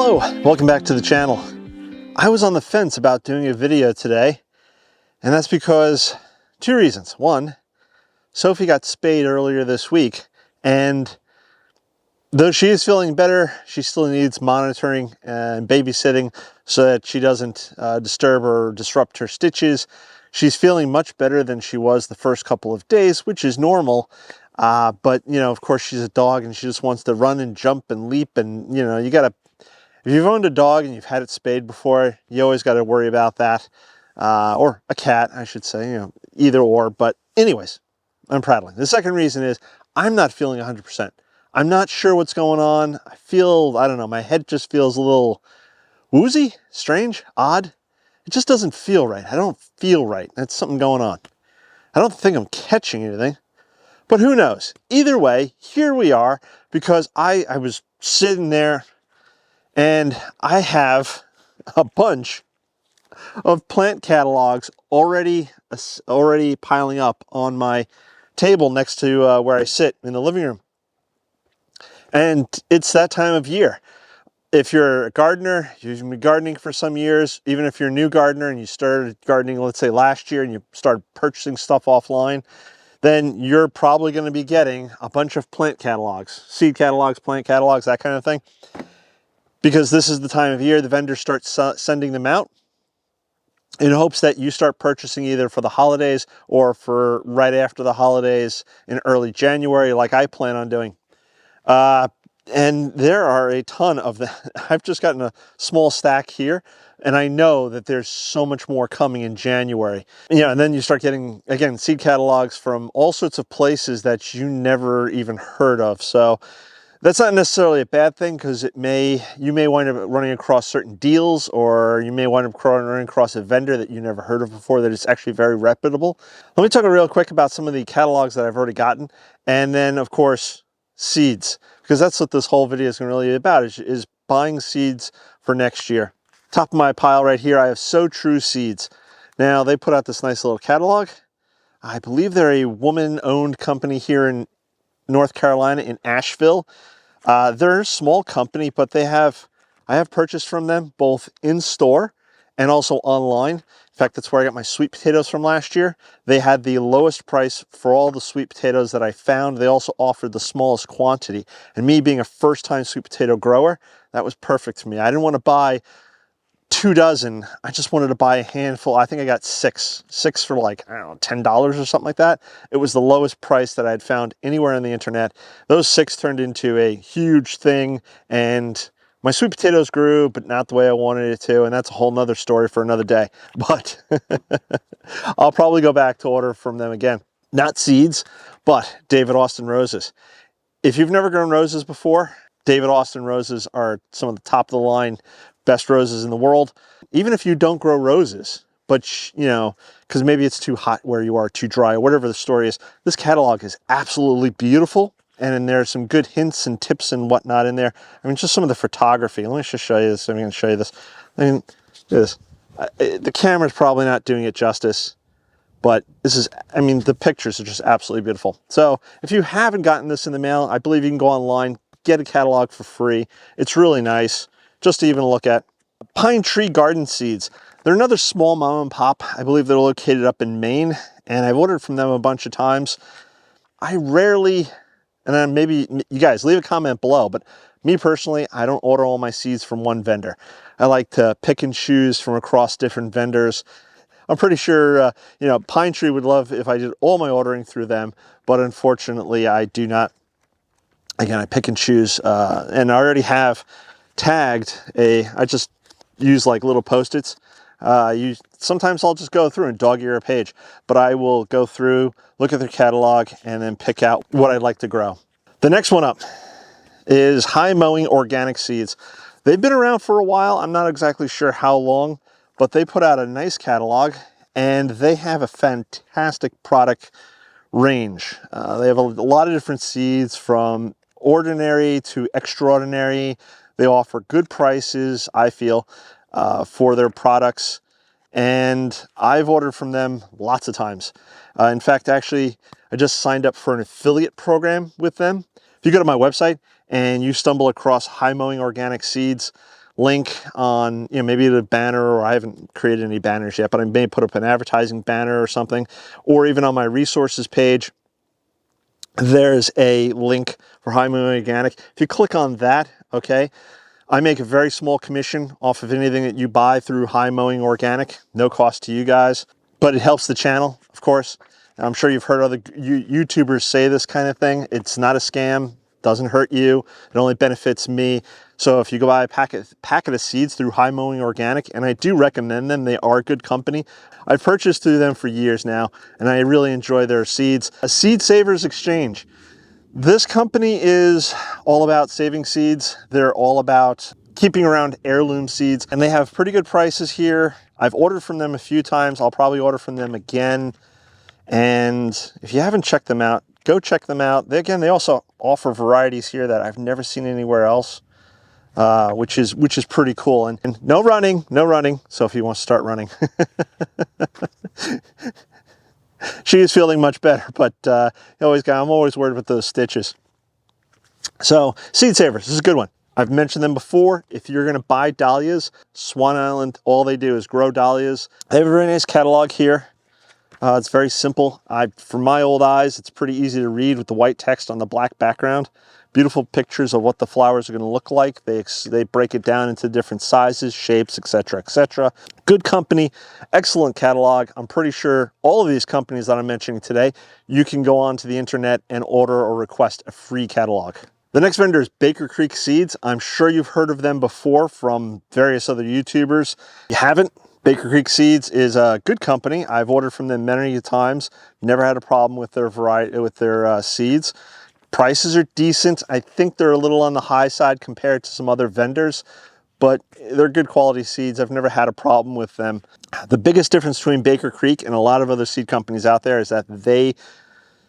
Hello, welcome back to the channel. I was on the fence about doing a video today, and that's because two reasons. One, Sophie got spayed earlier this week, and though she is feeling better, she still needs monitoring and babysitting so that she doesn't disturb or disrupt her stitches. She's feeling much better than she was the first couple of days, which is normal. But, you know, of course, she's a dog and she just wants to run and jump and leap. And, you know, you got to, if you've owned a dog and you've had it spayed before, you always got to worry about that. Or a cat, I should say, you know, either or. But anyways, I'm prattling. The second reason is I'm not feeling 100%. I'm not sure what's going on. I don't know, my head just feels a little woozy, strange, odd. It just doesn't feel right. I don't feel right. That's something going on. I don't think I'm catching anything, but who knows? Either way, here we are, because I was sitting there and I have a bunch of plant catalogs already piling up on my table next to where I sit in the living room. And it's that time of year. If you're a gardener, you've been gardening for some years, even if you're a new gardener and you started gardening, let's say last year, and you started purchasing stuff offline, then you're probably going to be getting a bunch of plant catalogs, seed catalogs, plant catalogs, that kind of thing. Because this is the time of year the vendors start sending them out in hopes that you start purchasing either for the holidays or for right after the holidays in early January, like I plan on doing. And there are a ton of them. I've just gotten a small stack here, and I know that there's so much more coming in January. Yeah, and then you start getting, again, seed catalogs from all sorts of places that you never even heard of. So that's not necessarily a bad thing, because you may wind up running across certain deals, or you may wind up running across a vendor that you never heard of before that is actually very reputable. Let me talk real quick about some of the catalogs that I've already gotten, and then, of course, seeds, because that's what this whole video is really be about, is buying seeds for next year. Top of my pile right here, I have So True seeds. Now, they put out this nice little catalog. I believe they're a woman-owned company here in North Carolina, in Asheville. They're a small company, but I have purchased from them both in store and also online. In fact, that's where I got my sweet potatoes from last year. They had the lowest price for all the sweet potatoes that I found. They also offered the smallest quantity. And me being a first-time sweet potato grower, that was perfect for me. I didn't want to buy 2 dozen. I just wanted to buy a handful. I think I got six for like, I don't know, $10 or something like that. It was the lowest price that I'd found anywhere on the internet. Those 6 turned into a huge thing, and my sweet potatoes grew, but not the way I wanted it to, and that's a whole nother story for another day. But I'll probably go back to order from them again. Not seeds, but David Austin roses. If you've never grown roses before, David Austin roses are some of the top of the line best roses in the world. Even if you don't grow roses, but you know, because maybe it's too hot where you are, too dry, or whatever the story is, this catalog is absolutely beautiful. And then there's some good hints and tips and whatnot in there. I mean, just some of the photography. Let me just show you this. I'm going to show you this. I mean, this. The camera's probably not doing it justice, but this is, I mean, the pictures are just absolutely beautiful. So if you haven't gotten this in the mail, I believe you can go online, get a catalog for free. It's really nice just to even look at. Pine Tree Garden Seeds. They're another small mom and pop. I believe they're located up in Maine, and I've ordered from them a bunch of times. I rarely, and then maybe you guys leave a comment below, but me personally, I don't order all my seeds from one vendor. I like to pick and choose from across different vendors. I'm pretty sure, you know, Pine Tree would love if I did all my ordering through them, but unfortunately I do not. Again, I pick and choose, and I already have tagged I just use like little Post-its. Sometimes I'll just go through and dog ear a page, but I will go through, look at their catalog, and then pick out what I'd like to grow. The next one up is Mowing organic seeds. They've been around for a while. I'm not exactly sure how long, but they put out a nice catalog, and they have a fantastic product range. They have a lot of different seeds, from ordinary to extraordinary. They offer good prices, I feel, for their products, and I've ordered from them lots of times. In fact, actually, I just signed up for an affiliate program with them. If you go to my website and you stumble across Mowing Organic Seeds, link on, maybe the banner, or I haven't created any banners yet, but I may put up an advertising banner or something, or even on my resources page, there's a link for High Mowing Organic. If you click on that, okay, I make a very small commission off of anything that you buy through High Mowing Organic, no cost to you guys, but it helps the channel, of course. And I'm sure you've heard other YouTubers say this kind of thing. It's not a scam, doesn't hurt you, it only benefits me. So if you go buy a packet of seeds through High Mowing Organic, and I do recommend them, they are a good company. I've purchased through them for years now, and I really enjoy their seeds. A Seed Savers Exchange. This company is all about saving seeds. They're all about keeping around heirloom seeds, and they have pretty good prices here. I've ordered from them a few times. I'll probably order from them again. And if you haven't checked them out, go check them out. They also offer varieties here that I've never seen anywhere else, which is pretty cool. And no running. So if you want to start running. She is feeling much better, but I'm always worried with those stitches. So Seed Savers, this is a good one. I've mentioned them before. If you're going to buy dahlias, Swan Island, all they do is grow dahlias. They have a very nice catalog here. It's very simple. For my old eyes, it's pretty easy to read with the white text on the black background. Beautiful pictures of what the flowers are going to look like. They break it down into different sizes, shapes, etc., etc. Good company, excellent catalog. I'm pretty sure all of these companies that I'm mentioning today, you can go onto the internet and order or request a free catalog. The next vendor is Baker Creek Seeds. I'm sure you've heard of them before from various other YouTubers. If you haven't, Baker Creek Seeds is a good company. I've ordered from them many times. Never had a problem with their variety, with their seeds. Prices are decent. I think they're a little on the high side compared to some other vendors, but they're good quality seeds. I've never had a problem with them. The biggest difference between Baker Creek and a lot of other seed companies out there is that they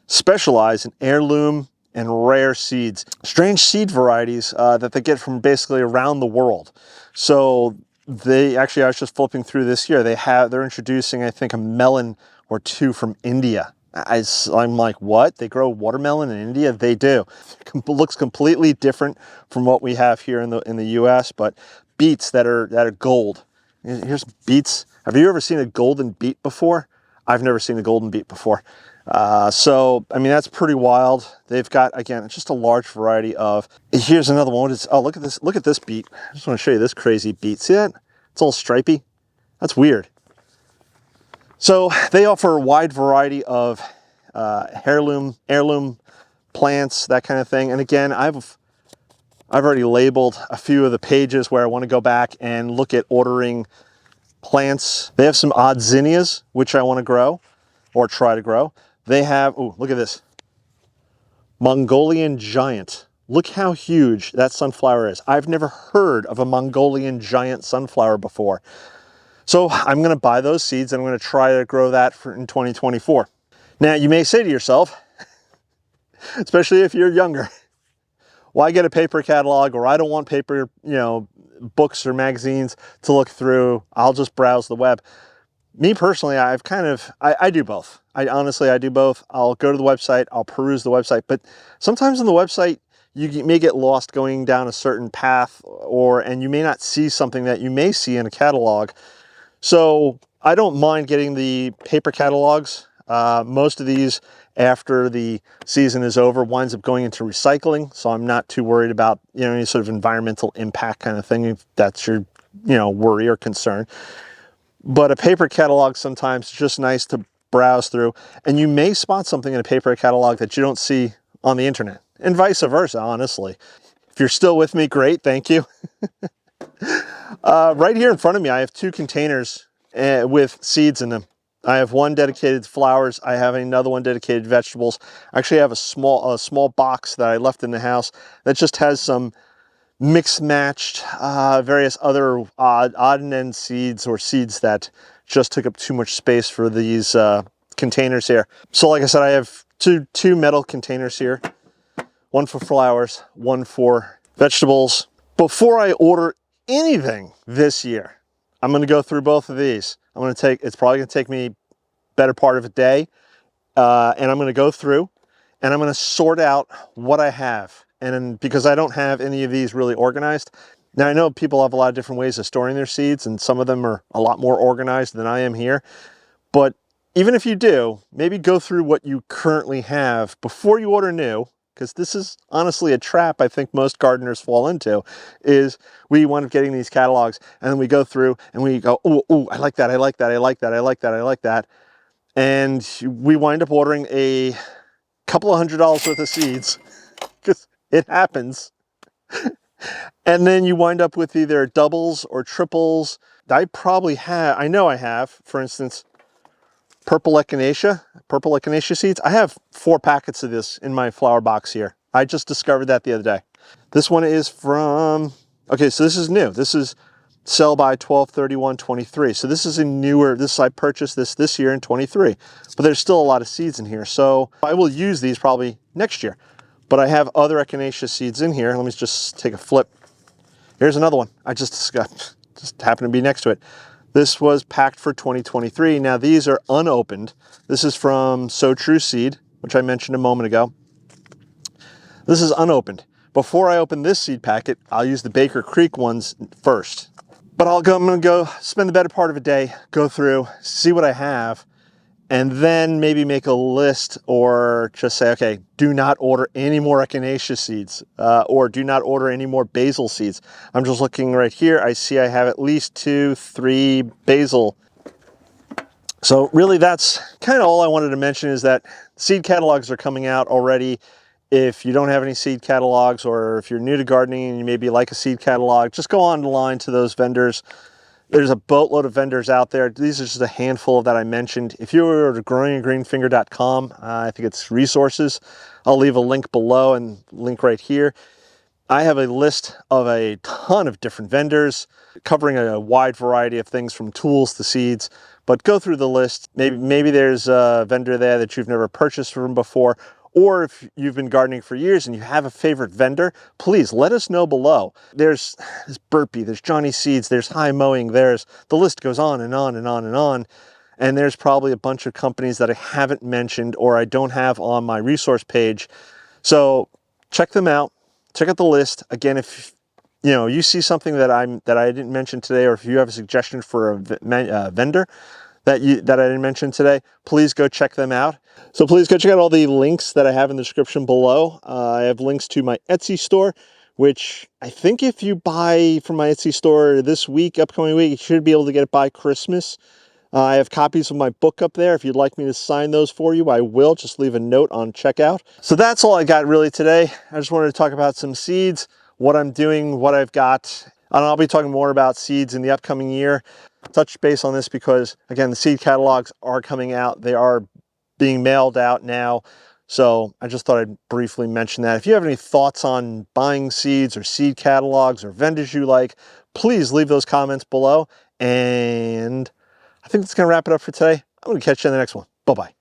specialize in heirloom and rare seeds, strange seed varieties that they get from basically around the world. So I was just flipping through this year. They're introducing, I think, a melon or two from India. I'm like, what? They grow watermelon in India? They do. It looks completely different from what we have here in the U.S. But beets that are gold. Here's beets. Have you ever seen a golden beet before? I've never seen a golden beet before. So I mean, that's pretty wild. They've got, again, just a large variety of. Here's another one. Look at this. Look at this beet. I just want to show you this crazy beet. See that? It's all stripy. That's weird. So they offer a wide variety of heirloom plants, that kind of thing. And again, I've already labeled a few of the pages where I want to go back and look at ordering plants. They have some odd zinnias, which I want to grow or try to grow. They have, oh, look at this. Mongolian giant. Look how huge that sunflower is. I've never heard of a Mongolian giant sunflower before. So I'm going to buy those seeds and I'm going to try to grow that in 2024. Now you may say to yourself, especially if you're younger, why get a paper catalog? Or I don't want paper, books or magazines to look through. I'll just browse the web. Me personally, I do both. I do both. I'll go to the website, I'll peruse the website, but sometimes on the website, you may get lost going down a certain path and you may not see something that you may see in a catalog. So I don't mind getting the paper catalogs. Most of these, after the season is over, winds up going into recycling. So I'm not too worried about, any sort of environmental impact kind of thing, if that's your, worry or concern. But a paper catalog sometimes is just nice to browse through. And you may spot something in a paper catalog that you don't see on the internet, and vice versa, honestly. If you're still with me, great, thank you. Right here in front of me, I have two containers with seeds in them. I have one dedicated to flowers. I have another one dedicated to vegetables. I actually have a small box that I left in the house that just has some mixed-matched various other odd and end seeds, or seeds that just took up too much space for these containers here. So like I said, I have two metal containers here. One for flowers, one for vegetables. Before I order anything this year, I'm going to go through both of these. It's probably going to take me better part of a day, and I'm going to go through and I'm going to sort out what I have. And because I don't have any of these really organized, Now, I know people have a lot of different ways of storing their seeds, and some of them are a lot more organized than I am here. But even if you do, maybe go through what you currently have before you order new, because this is honestly a trap I think most gardeners fall into, is we wind up getting these catalogs, and then we go through and we go, oh, I like that, I like that, I like that, I like that, I like that. And we wind up ordering a couple of $100 worth of seeds, because it happens. And then you wind up with either doubles or triples. I know I have, for instance, purple echinacea seeds. I have 4 packets of this in my flower box here. I just discovered that the other day. This one is from, okay, so this is new. This is sell by 12/31/23. So this is a newer, I purchased this year in 23, but there's still a lot of seeds in here. So I will use these probably next year, but I have other echinacea seeds in here. Let me just take a flip. Here's another one. I just happened to be next to it. This was packed for 2023. Now these are unopened. This is from So True Seed, which I mentioned a moment ago. This is unopened. Before I open this seed packet, I'll use the Baker Creek ones first. But I'm gonna go spend the better part of a day, go through, see what I have, and then maybe make a list or just say, okay, do not order any more echinacea seeds or do not order any more basil seeds. I'm just looking right here. I see I have at least 2, 3 basil. So really that's kind of all I wanted to mention, is that seed catalogs are coming out already. If you don't have any seed catalogs, or if you're new to gardening and you maybe like a seed catalog, just go online to those vendors. There's a boatload of vendors out there. These are just a handful that I mentioned. If you were to growinggreenfinger.com, I think it's resources. I'll leave a link below and link right here. I have a list of a ton of different vendors covering a wide variety of things from tools to seeds, but go through the list. Maybe there's a vendor there that you've never purchased from before, or if you've been gardening for years and you have a favorite vendor, please let us know below. There's Burpee, there's Johnny Seeds, there's High Mowing, the list goes on and on and on and on. And there's probably a bunch of companies that I haven't mentioned or I don't have on my resource page. Check them out, check out the list. Again, if you see something that I didn't mention today, or if you have a suggestion for a vendor that I didn't mention today, please go check them out. So please go check out all the links that I have in the description below. I have links to my Etsy store, which I think if you buy from my Etsy store this week, upcoming week, you should be able to get it by Christmas. I have copies of my book up there. If you'd like me to sign those for you, I will. Just leave a note on checkout. So that's all I got really today. I just wanted to talk about some seeds, what I'm doing, what I've got. And I'll be talking more about seeds in the upcoming year. Touch base on this because, again, the seed catalogs are coming out. They are being mailed out now. So I just thought I'd briefly mention that. If you have any thoughts on buying seeds or seed catalogs or vendors you like, please leave those comments below. And I think that's going to wrap it up for today. I'm going to catch you in the next one. Bye-bye.